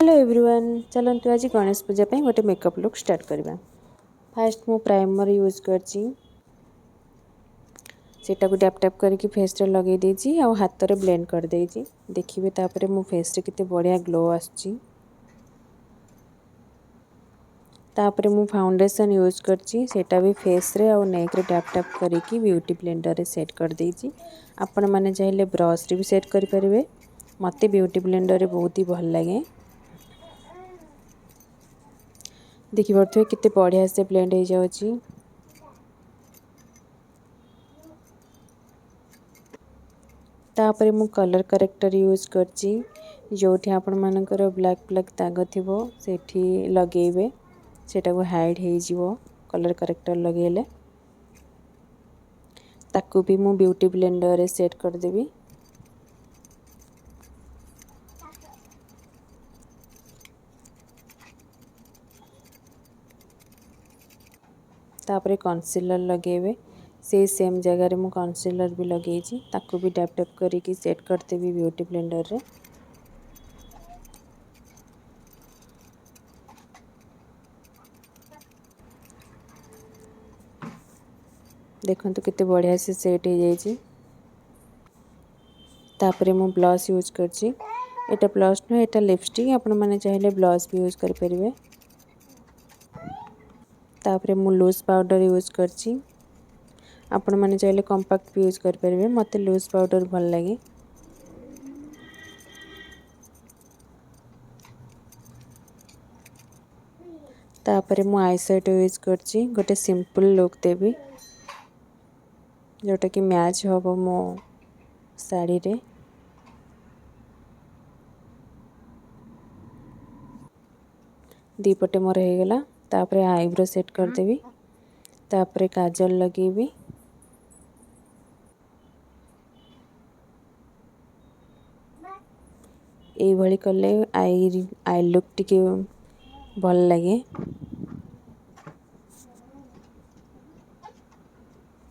Hello everyone, चलतु आज गणेश पूजा पे गोटे मेकअप लुक स्टार्ट करवा। फास्ट मु प्राइमर यूज करची, सेटा को टैप टैप करके फेस रे लगे देची आ हाथ रे ब्लेंड कर देची। देखिबे तापरे मो फेस रे किते बढ़िया ग्लो आछी। तापरे मु फाउंडेशन यूज करची, सेटा भी फेस रे आ नेक रे टैप टैप करके ब्यूटी ब्लेंडर रे सेट कर देची। आपण माने चाहिले ब्रश रे भी सेट करि परिबे। मते ब्यूटी ब्लेंडर रे बहुत ही भल लागे। देखि पड़थे किते बढ़िया से ब्लेंड हो जाउची। तापरे मु कलर करेक्टर यूज करची, जोठी आपण मानकर ब्लैक ब्लैक दाग थिबो सेठी लगेबे, सेटा को हाइड हे जिवो। कलर करेक्टर लगेले ताकू भी मु ब्यूटी ब्लेंडर रे सेट कर देबी। तापरे कंसीलर लगेबे, से सेम जगह रे मु कंसीलर भी लगेची, ताकू भी टैप टैप करके सेट कर देबी ब्यूटी ब्लेंडर रे। देखंतु किते बढ़िया से सेट हो जाइची। तापरे मु ब्लश यूज करची, एटा ब्लश न एटा लिपस्टिक, आपण माने चाहिले ब्लश भी यूज कर परिबे। तापरे मु लूज पाउडर यूज करची, आपण माने चाहिले कॉम्पैक्ट भी यूज कर परिबे। मते लूज पाउडर भल लागे। तापरे मु आई शेडो यूज करची, गोटे सिंपल लुक देबी जोटा कि मैच होबो मो साड़ी रे। दीपटे मोर हो गला। तापरे आईब्रो सेट कर देबी, तापरे काजल लगेबी। एई भली कले आई लुक टिके भल लगे।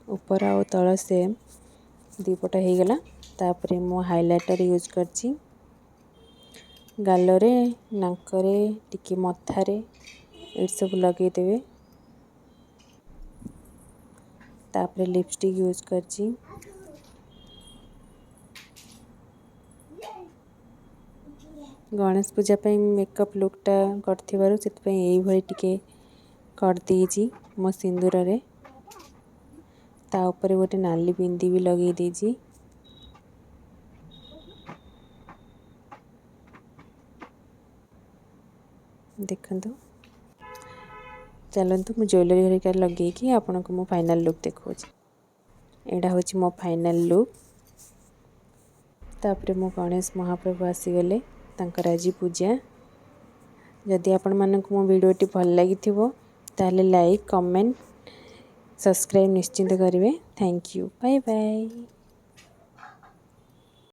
ऊपर आ तल सेम दीपट हो गला। तापरे मो हाइलाइटर यूज करची, गालरे नाकरे टिके मथारे ए सब लगे देबे। तापरे लिपस्टिक यूज करची, गणेश पूजा पे मेकअप लुकटा करथिबारु सेत पे एई भली टिके कर देजी मो सिंदूर रे। ता ऊपर गोटे नाली बिंदी भी लगे देजी। देखंतु, चलंतु मु ज्वेलरी हरिका लगे कि आपन को मो फाइनल लुक देखौछि। एडा होछि मो फाइनल लुक। तापरे मो गणेश महाप्रभु आसी गले, तांकर आजी पूजा। जदि आपण मानक मो वीडियोटी भल लागिथिबो ताले लाइक कमेंट सब्सक्राइब निश्चिंत करिवे। Thank you, bye bye.